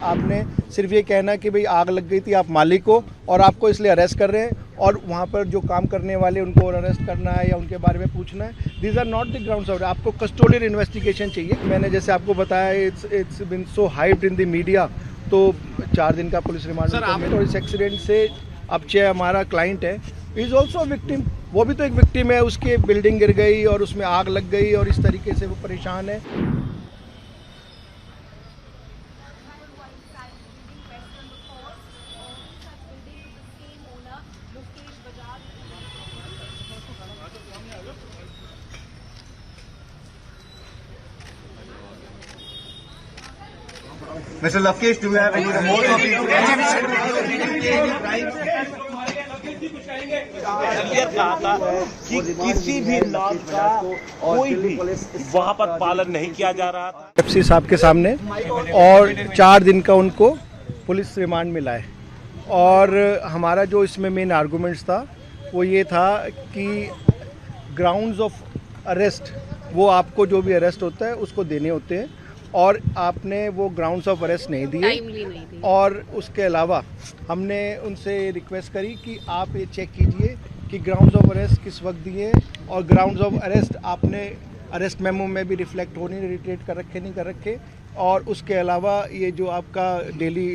आपने सिर्फ ये कहना कि भाई आग लग गई थी, आप मालिक हो और आपको इसलिए अरेस्ट कर रहे हैं, और वहाँ पर जो काम करने वाले उनको अरेस्ट करना है या उनके बारे में पूछना है। These are not the grounds of, आपको कस्टोडियल इन्वेस्टिगेशन चाहिए। मैंने जैसे आपको बताया, it's been so hyped in the media, तो 4 दिन का पुलिस रिमांड। और इस एक्सीडेंट से अब चाहे हमारा क्लाइंट है, इज ऑल्सो विक्टिम, वो भी तो एक विक्टिम है। उसकी बिल्डिंग गिर गई और उसमें आग लग गई और इस तरीके से वो परेशान है। Mr. Lavkesh, do you have any more copies? किसी भी लॉ का कोई भी वहाँ पर पालन नहीं किया जा रहा था। एफसी साहब के सामने, और 4 दिन का उनको पुलिस रिमांड मिला है। और हमारा जो इसमें मेन आर्गूमेंट्स था वो ये था कि ग्राउंड्स ऑफ अरेस्ट, वो आपको जो भी अरेस्ट होता है उसको देने होते हैं, और आपने वो ग्राउंड्स ऑफ अरेस्ट नहीं दिए। और उसके अलावा हमने उनसे रिक्वेस्ट करी कि आप ये चेक कीजिए कि ग्राउंड्स ऑफ अरेस्ट किस वक्त दिए, और ग्राउंड्स ऑफ अरेस्ट आपने अरेस्ट मेमो में भी रिफ्लेक्ट होने, रिट्रेट कर रखे नहीं कर रखे। और उसके अलावा ये जो आपका डेली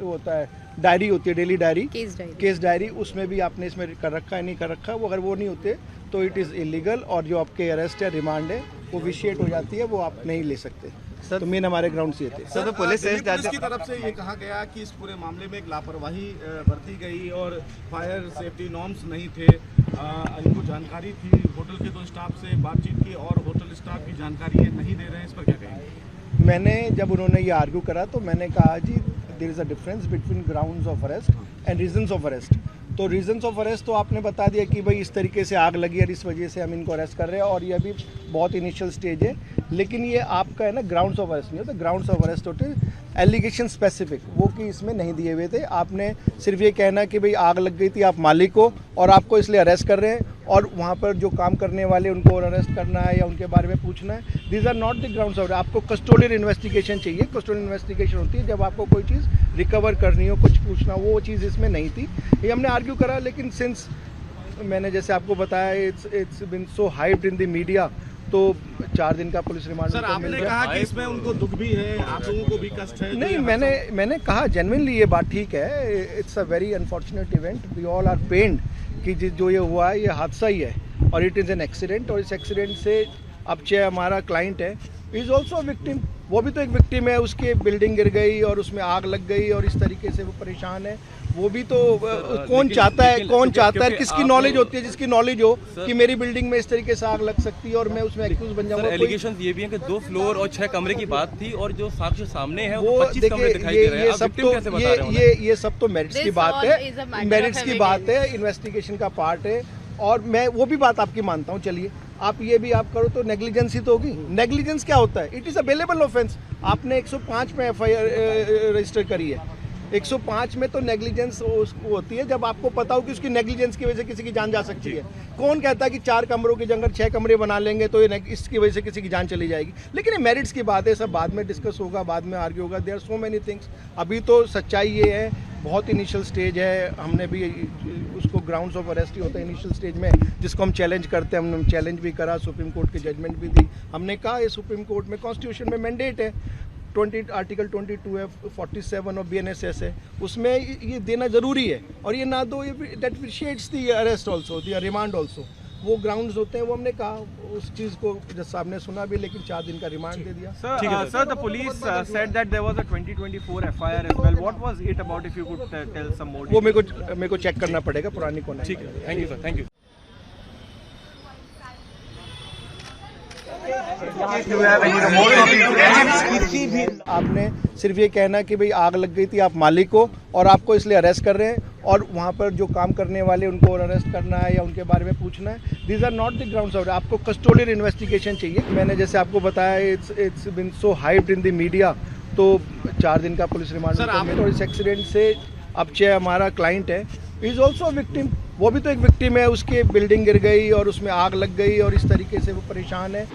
होता है, डायरी होती है, डेली डायरी, केस डायरी, उसमें भी आपने इसमें कर रखा है नहीं कर रखा। वो अगर वो नहीं होते तो इट इज़ इलीगल, और जो आपके अरेस्ट है, रिमांड है, वो विशिएट हो जाती है, वो आप नहीं ले सकते। तो मेन हमारे ग्राउंड से ये थे। सर, पुलिस की तरफ से ये कहा गया कि इस पूरे मामले में एक लापरवाही बरती गई और फायर सेफ्टी नॉर्म्स नहीं थे। इनको जानकारी थी, होटल के तो स्टाफ से बातचीत की और होटल स्टाफ की जानकारी ये नहीं दे रहे हैं, इस पर क्या कहेंगे? मैंने जब उन्होंने ये आर्ग्यू करा तो मैंने कहा जी, there is a difference between grounds of arrest and reasons of arrest. तो रीजंस ऑफ अरेस्ट तो आपने बता दिया कि भाई इस तरीके से आग लगी और इस वजह से हम इनको अरेस्ट कर रहे हैं, और ये अभी बहुत इनिशियल स्टेज है। लेकिन ये आपका है ना, ग्राउंड्स ऑफ अरेस्ट नहीं होता। ग्राउंड्स ऑफ अरेस्ट होते एलिगेशन स्पेसिफिक, वो कि इसमें नहीं दिए हुए थे। आपने सिर्फ ये कहना कि भाई आग लग गई थी, आप मालिक हो और आपको इसलिए अरेस्ट कर रहे हैं, और वहाँ पर जो काम करने वाले उनको अरेस्ट करना है या उनके बारे में पूछना है। These are not the grounds of, आपको कस्टोडियल इन्वेस्टिगेशन चाहिए। कस्टोडियल इन्वेस्टिगेशन होती है जब आपको कोई चीज़ रिकवर करनी हो, कुछ पूछना, वो चीज़ इसमें नहीं थी। ये हमने आर्ग्यू करा, लेकिन सिंस मैंने जैसे आपको बताया, it's been so hyped in the media, तो 4 दिन का पुलिस रिमांड। सर, आपने कहा कि इसमें उनको दुख भी है, आप लोगों को भी कष्ट है। नहीं, मैंने कहा जेन्युइनली ये बात ठीक है। It's a very unfortunate event, we all are pained कि जो ये हुआ है ये हादसा ही है, और इट इज़ एन एक्सीडेंट। और इस एक्सीडेंट से अब चाहे हमारा क्लाइंट है, इज़ ऑल्सो विक्टिम, वो भी तो एक विक्टिम है। उसकी बिल्डिंग गिर गई और उसमें आग लग गई और इस तरीके से वो परेशान है। वो भी तो कौन चाहता है, किसकी नॉलेज होती है, जिसकी नॉलेज हो कि मेरी बिल्डिंग में इस तरीके से आग लग सकती है और मैं उसमें एक्यूज बन जाऊंगा। एलिगेशन ये भी है कि 2 फ्लोर और 6 कमरे की बात थी, और जो साक्ष्य सामने है वो 25 कमरे दिखाई दे रहे हैं। ये सब तो मेरिट्स की बात है, मेरिट्स की बात है, इन्वेस्टिगेशन का पार्ट है। और मैं वो भी बात आपकी मानता हूँ। चलिए, आप ये भी आप करो तो नेग्लिजेंस ही तो होगी। नेग्लिजेंस क्या होता है? It is available offence. आपने 105 में FIR रजिस्टर करी है। 105 में तो नेग्लिजेंस होती है जब आपको पता हो कि उसकी नेग्लिजेंस की वजह से किसी की जान जा सकती है। कौन कहता है कि 4 कमरों की जगह 6 कमरे बना लेंगे तो ये इसकी वजह से किसी की जान चली जाएगी? लेकिन ये मेरिट्स की बात है, सब बाद में डिस्कस होगा, बाद में आर्ग्यू होगा। There are so many things. अभी तो सच्चाई ये है, बहुत इनिशियल स्टेज है। हमने भी उसको ग्राउंड्स ऑफ अरेस्ट ही होता है इनिशियल स्टेज में, जिसको हम चैलेंज करते हैं। हमने चैलेंज भी करा, सुप्रीम कोर्ट की जजमेंट भी दी। हमने कहा ये सुप्रीम कोर्ट में कॉन्स्टिट्यूशन में मैंडेट है, आर्टिकल 22 है, 47 और BNSS है, उसमें ये देना ज़रूरी है। और ये ना दो, that vitiates the arrest also, the remand also. वो ग्राउंड्स होते हैं, वो हमने कहा, उस चीज़ को जज साहब ने सुना भी, लेकिन 4 दिन का रिमांड दे दिया। Sir, the police said that there was a 2024 FIR as well. What was it about, if you could tell some more? वो मेरे को चेक करना पड़ेगा, पुरानी कौन है। ठीक है, thank you sir, thank you. आपने सिर्फ ये कहना कि भाई आग लग गई थी, आप मालिक हो और आपको इसलिए अरेस्ट कर रहे हैं, और वहाँ पर जो काम करने वाले उनको अरेस्ट करना है या उनके बारे में पूछना है। These are not the grounds of, आपको कस्टोडियल इन्वेस्टिगेशन चाहिए। मैंने जैसे आपको बताया, it's been so hyped in the media, तो 4 दिन का पुलिस रिमांड। और इस एक्सीडेंट से अब चाहे हमारा क्लाइंट है, इज ऑल्सो विक्टिम, वो भी तो एक विक्टिम है। उसकी बिल्डिंग गिर गई और उसमें आग लग गई और इस तरीके से वो परेशान है।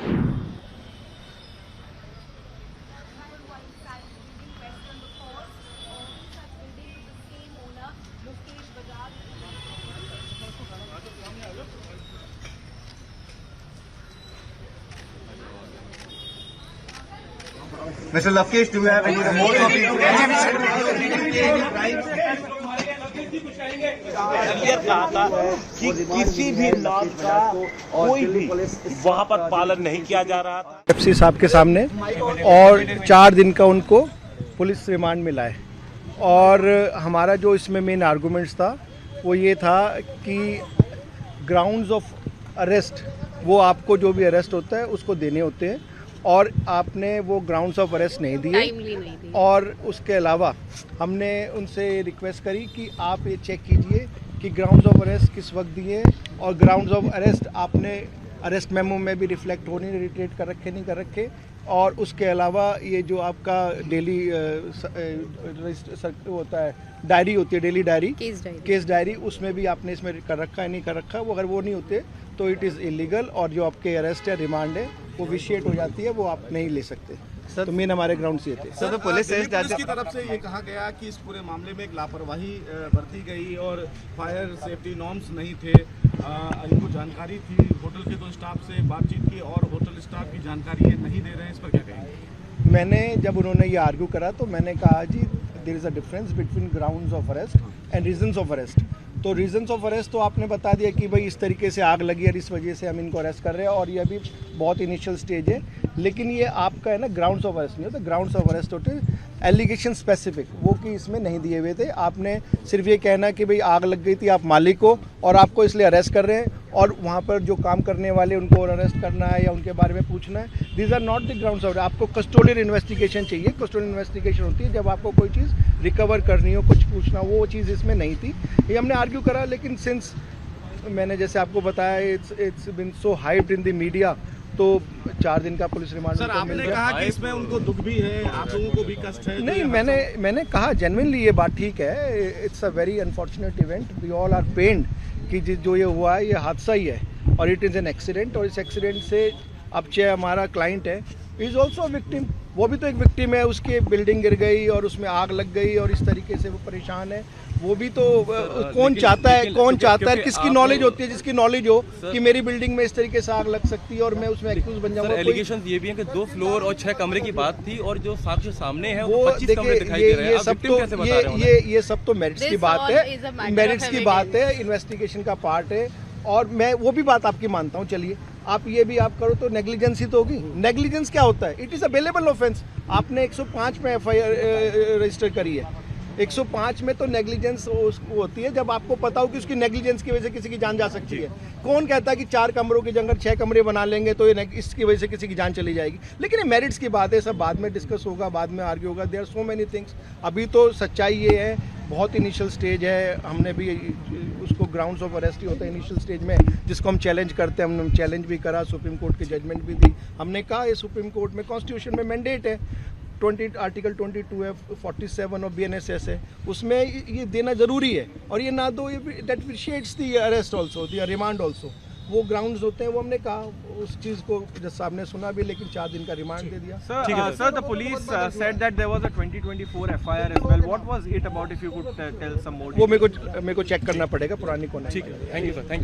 Mr. Lavkesh, do you have any more copies? Clear कहा था कि किसी भी लॉज का कोई भी वहाँ पर पालन नहीं किया जा रहा था। एफसी साहब के सामने और 4 दिन का उनको पुलिस रिमांड मिला है। और हमारा जो इसमें मेन आर्गूमेंट्स था वो ये था कि ग्राउंड्स ऑफ अरेस्ट, वो आपको जो भी अरेस्ट होता है उसको देने होते हैं और आपने वो ग्राउंड्स ऑफ अरेस्ट नहीं दिए। और उसके अलावा हमने उनसे रिक्वेस्ट करी कि आप ये चेक कीजिए कि ग्राउंड्स ऑफ अरेस्ट किस वक्त दिए और ग्राउंड्स ऑफ अरेस्ट आपने अरेस्ट मेमो में भी रिफ्लेक्ट होने रिटेट कर रखे नहीं कर रखे। और उसके अलावा ये जो आपका डेली होता है, डायरी होती है, डेली डायरी, केस डायरी, उसमें भी आपने इसमें कर रखा है नहीं कर रखा। वो अगर वो नहीं होते तो इट इज़ इलीगल और जो आपके अरेस्ट है, रिमांड है, वो विशिएट हो जाती है, वो आप नहीं ले सकते। तो मेन हमारे ग्राउंड से थे। सर, पुलिस की तरफ से ये कहा गया कि इस पूरे मामले में एक लापरवाही बरती गई और फायर सेफ्टी नॉर्म्स नहीं थे। इनको जानकारी थी, होटल के 2 स्टाफ से बातचीत की और होटल स्टाफ की जानकारी ये नहीं दे रहे हैं, इस पर क्या कहेंगे? मैंने जब उन्होंने ये आर्ग्यू करा तो मैंने कहा जी there is a difference between grounds of arrest and reasons of arrest. तो रीजंस ऑफ अरेस्ट तो आपने बता दिया कि भाई इस तरीके से आग लगी और इस वजह से हम इनको अरेस्ट कर रहे हैं और ये अभी बहुत इनिशियल स्टेज है। लेकिन ये आपका है ना, ग्राउंड्स ऑफ अरेस्ट नहीं होता, ग्राउंड्स ऑफ अरेस्ट होते एलिगेशन स्पेसिफिक, वो कि इसमें नहीं दिए हुए थे। आपने सिर्फ ये कहना कि भाई आग लग गई थी, आप मालिक हो और आपको इसलिए अरेस्ट कर रहे हैं और वहाँ पर जो काम करने वाले उनको और अरेस्ट करना है या उनके बारे में पूछना है। These are not the grounds of. आपको कस्टोडियल इन्वेस्टिगेशन चाहिए। कस्टोडियल इन्वेस्टिगेशन होती है जब आपको कोई चीज़ रिकवर करनी हो, कुछ पूछना, वो चीज़ इसमें नहीं थी। ये हमने आर्ग्यू करा, लेकिन सिंस मैंने जैसे आपको बताया it's been so hyped in the media, तो 4 दिन का पुलिस रिमांड। सर, आपने कहा कि इसमें उनको दुख भी है, आप लोगों को भी कष्ट है। नहीं, मैंने कहा जेन्युइनली ये बात ठीक है। It's a very unfortunate event, we all are pained कि जो ये हुआ है ये हादसा ही है और इट इज़ एन एक्सीडेंट। और इस एक्सीडेंट से अब चाहे हमारा क्लाइंट है, इज़ ऑल्सो विक्टिम, वो भी तो एक विक्टिम है। उसकी बिल्डिंग गिर गई और उसमें आग लग गई और इस तरीके से वो परेशान है। वो भी तो कौन चाहता है, किसकी नॉलेज होती है, जिसकी नॉलेज हो कि मेरी बिल्डिंग में इस तरीके से आग लग सकती है और मैं उसमें एक्यूज बन जाऊंगा। एलिगेशंस ये भी हैं कि 2 फ्लोर और 6 कमरे की बात थी और जो साक्ष्य सामने है वो 25 देखिए, कमरे दिखाई दे रहे हैं। ये सब तो मेरिट्स की बात है, मेरिट्स की बात है, इन्वेस्टिगेशन का पार्ट है। और मैं वो भी बात आपकी मानता हूँ, चलिए आप ये भी आप करो तो नेग्लिजेंस ही तो होगी। नेग्लिजेंस क्या होता है? It is a bailable offence. आपने 105 में FIR रजिस्टर करी है। 105 में तो नेग्लिजेंस उसको होती है जब आपको पता हो कि उसकी नेग्लिजेंस की वजह से किसी की जान जा सकती है। कौन कहता है कि 4 कमरों की जगह 6 कमरे बना लेंगे तो ये इसकी वजह से किसी की जान चली जाएगी? लेकिन ये मेरिट्स की बात है, सब बाद में डिस्कस होगा, बाद में आर्ग्यू होगा। There are so many things. अभी तो सच्चाई ये है, बहुत इनिशियल स्टेज है। हमने भी उसको ग्राउंड्स ऑफ अरेस्ट ही होता है इनिशियल स्टेज में, जिसको हम चैलेंज करते हैं। हमने चैलेंज भी करा, सुप्रीम कोर्ट की जजमेंट भी दी। हमने कहा ये सुप्रीम कोर्ट में कॉन्स्टिट्यूशन में मैंडेट है, आर्टिकल 22 है, 47 और BNSS है, उसमें ये देना जरूरी है। और ये ना दो, that vitiates the arrest also, the remand also. वो ग्राउंड्स होते हैं, वो हमने कहा उस चीज़ को जब साहब ने सुना भी, लेकिन 4 दिन का रिमांड दे दिया। Sir, the police said that there was a 2024 FIR as well. What was it about, if you could tell some more? वो मेरे को चेक करना पड़ेगा पुरानी कौन है। ठीक है, thank you sir, thank you.